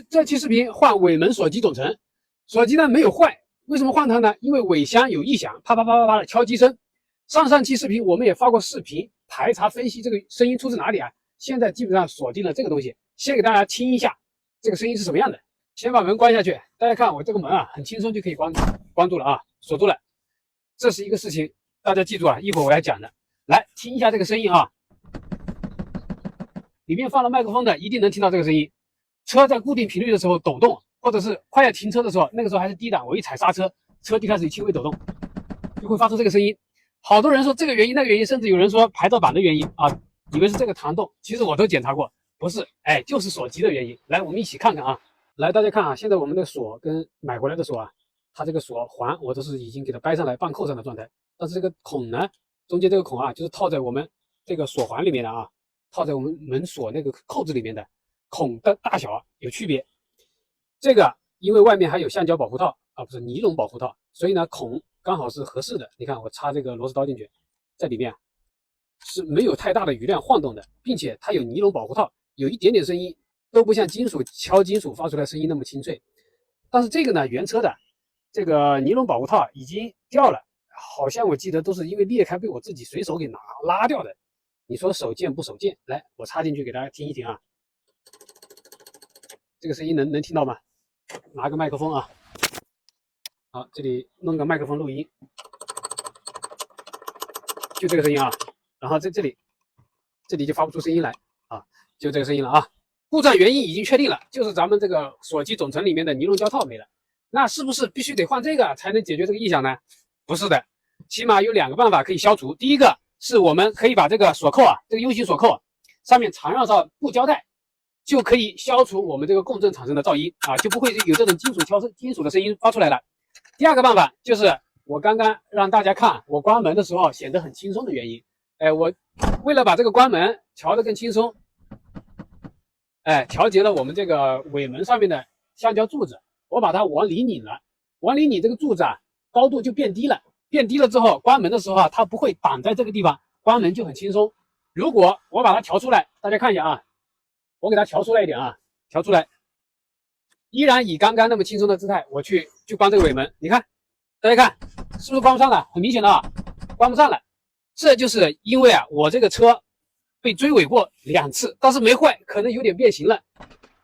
这期视频换尾门锁机总成，锁机呢没有坏，为什么换它呢？因为尾箱有异响，啪啪啪啪啪的敲击声。上期视频我们也发过视频排查分析这个声音出自哪里啊？现在基本上锁定了这个东西，先给大家听一下这个声音是什么样的。先把门关下去，大家看我这个门啊，很轻松就可以关住了啊，锁住了。这是一个事情，大家记住啊，一会儿我来讲的。来听一下这个声音啊，里面放了麦克风的一定能听到这个声音。车在固定频率的时候抖动，或者是快要停车的时候，那个时候还是低档，我一踩刹车，车就开始轻微抖动，就会发出这个声音。好多人说这个原因那个原因，甚至有人说排噪板的原因啊，以为是这个弹动，其实我都检查过，不是，哎，就是锁机的原因。来，我们一起看看啊。来，大家看啊，现在我们的锁跟买回来的锁啊，它这个锁环我都是已经给它掰上来半扣上的状态，但是这个孔呢，中间这个孔啊，就是套在我们这个锁环里面的啊，套在我们门锁那个扣子里面的。孔的大小有区别，这个因为外面还有橡胶保护套啊，不是尼龙保护套，所以呢孔刚好是合适的。你看我插这个螺丝刀进去，在里面是没有太大的余量晃动的，并且它有尼龙保护套，有一点点声音都不像金属敲金属发出来声音那么清脆。但是这个呢，原车的这个尼龙保护套已经掉了，好像我记得都是因为裂开被我自己随手给拉掉的。你说手贱不手贱？来，我插进去给大家听一听啊。这个声音能听到吗？拿个麦克风啊，好，这里弄个麦克风录音，就这个声音啊，然后在这里就发不出声音来啊，就这个声音了啊。故障原因已经确定了，就是咱们这个锁机总成里面的尼龙胶套没了。那是不是必须得换这个才能解决这个异响呢？不是的，起码有2个办法可以消除。第一个是我们可以把这个锁扣啊，这个 U 型锁扣上面缠绕上布胶带。就可以消除我们这个共振产生的噪音啊，就不会有这种金属的声音发出来了。第2个办法就是我刚刚让大家看我关门的时候显得很轻松的原因。我为了把这个关门调得更轻松，调节了我们这个尾门上面的橡胶柱子，我把它往里拧了，往里拧这个柱子啊，高度就变低了。变低了之后，关门的时候啊，它不会挡在这个地方，关门就很轻松。如果我把它调出来，大家看一下啊。我给它调出来一点啊，调出来，依然以刚刚那么轻松的姿态，我去关这个尾门。你看，大家看，是不是关不上了？很明显的啊，关不上了。这就是因为啊，我这个车被追尾过2次，但是没坏，可能有点变形了。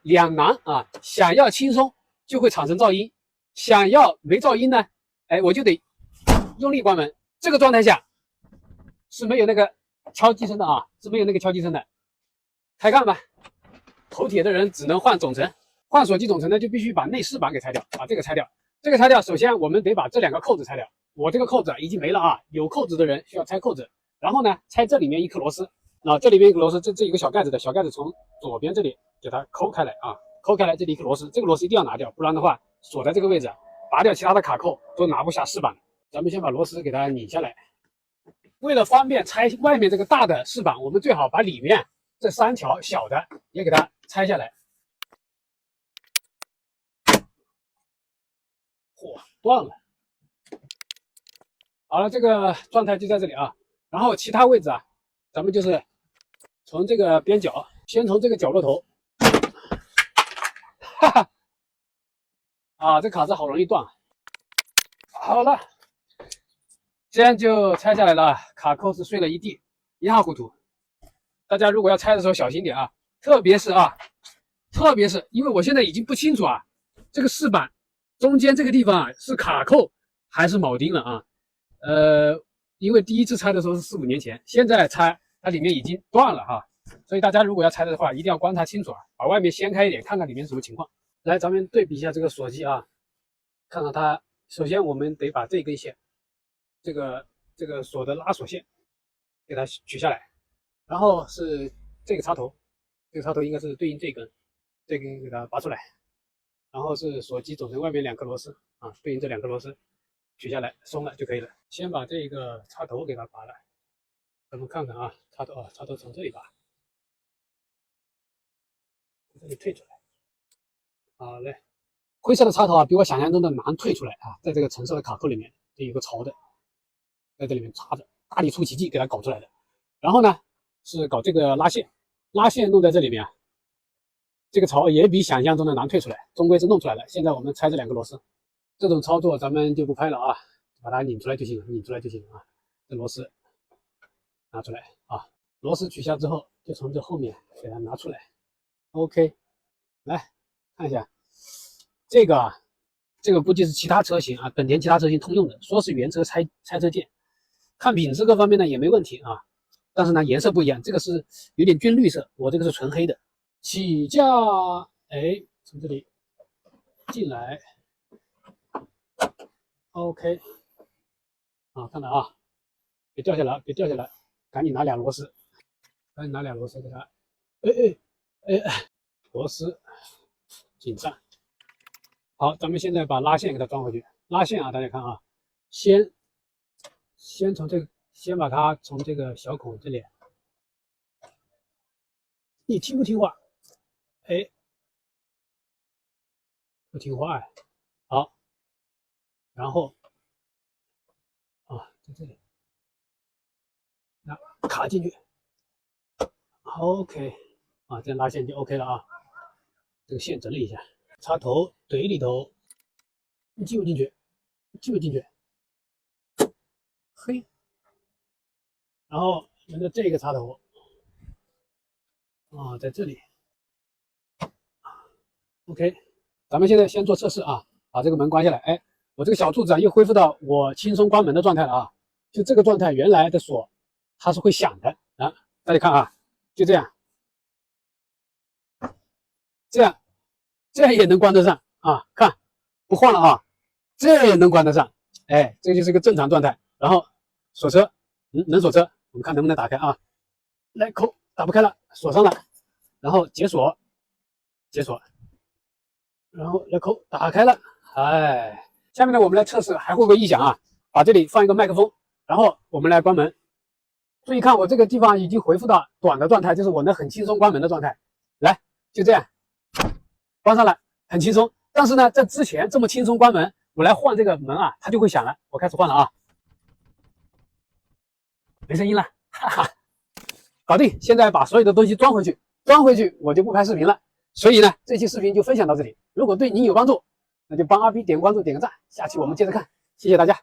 两难啊，想要轻松就会产生噪音，想要没噪音呢，我就得用力关门。这个状态下是没有那个敲击声的啊，是没有那个敲击声的。开干吧。头铁的人只能换总成，换锁机总成呢，就必须把内饰板给拆掉，把这个拆掉。这个拆掉，首先我们得把这2个扣子拆掉。我这个扣子已经没了啊，有扣子的人需要拆扣子，然后呢，拆这里面一颗螺丝。啊，这里面一个螺丝，这一个小盖子的小盖子从左边这里给它抠开来啊，抠开来这里一颗螺丝，这个螺丝一定要拿掉，不然的话锁在这个位置，拔掉其他的卡扣都拿不下饰板。咱们先把螺丝给它拧下来。为了方便拆外面这个大的饰板，我们最好把里面这3条小的也给它拆下来。嚯，断了。好了，这个状态就在这里啊。然后其他位置啊，咱们就是从这个边角，先从这个角落头，哈哈，啊，这卡子好容易断。好了，这样就拆下来了，卡扣是碎了一地，一塌糊涂。大家如果要拆的时候小心点啊，特别是因为我现在已经不清楚啊，这个饰板中间这个地方啊是卡扣还是铆钉了啊？因为第一次拆的时候是4、5年前，现在拆它里面已经断了哈，所以大家如果要拆的话，一定要观察清楚啊，把外面掀开一点，看看里面是什么情况。来，咱们对比一下这个锁机啊，看看它。首先我们得把这根线，这个锁的拉锁线给它取下来，然后是这个插头，这个插头应该是对应这根给它拔出来，然后是锁机总成外面2颗螺丝啊，对应这2颗螺丝取下来，松了就可以了。先把这个插头给它拔了，咱们看看啊，插头从这里拔，从这里退出来。好嘞，灰色的插头啊，比我想象中的难退出来啊，在这个橙色的卡扣里面，这有个槽的，在这里面插着，大力出奇迹给它搞出来的。然后呢，是搞这个拉线弄在这里面啊，这个槽也比想象中的难退出来，终归是弄出来了。现在我们拆这2个螺丝，这种操作咱们就不拍了啊，把它拧出来就行了，拧出来就行了啊。这螺丝拿出来啊，螺丝取下之后，就从这后面给它拿出来。OK， 来看一下这个啊，这个估计是其他车型啊，本田其他车型通用的，说是原车拆车件，看品质各方面呢也没问题啊，但是呢颜色不一样，这个是有点军绿色，我这个是纯黑的。起价，哎，从这里进来 ，OK， 啊，看到啊，别掉下来，别掉下来，赶紧拿2螺丝，赶紧拿2螺丝给它，螺丝紧上。好，咱们现在把拉线给它装回去。拉线啊，大家看啊，先把它从这个小孔这里，你听不听话？哎，不听话哎。好，然后啊，在这里，那卡进去 ，OK， 啊，这样拉线就 OK 了啊。这个线整理一下，插头怼里头，你进不进去？进不进去？嘿，然后沿着这个插头，啊，在这里 ，OK， 咱们现在先做测试啊，把这个门关下来，哎，我这个小柱子啊又恢复到我轻松关门的状态了啊，就这个状态，原来的锁它是会响的啊，大家看啊，就这样，这样也能关得上啊，看不晃了啊，这样也能关得上，哎，这就是一个正常状态。然后锁车，能锁车，我们看能不能打开啊？来扣，打不开了，锁上了，然后解锁，然后来扣，打开了，哎，下面呢我们来测试还会不会异响啊？把这里放一个麦克风，然后我们来关门。注意看我这个地方已经恢复到短的状态，就是我能很轻松关门的状态。来，就这样关上了，很轻松。但是呢，在之前这么轻松关门，我来换这个门啊，它就会响了。我开始换了啊，没声音了，哈哈，搞定。现在把所有的东西装回去，我就不拍视频了。所以呢，这期视频就分享到这里。如果对您有帮助，那就帮阿 B 点个关注，点个赞。下期我们接着看，谢谢大家。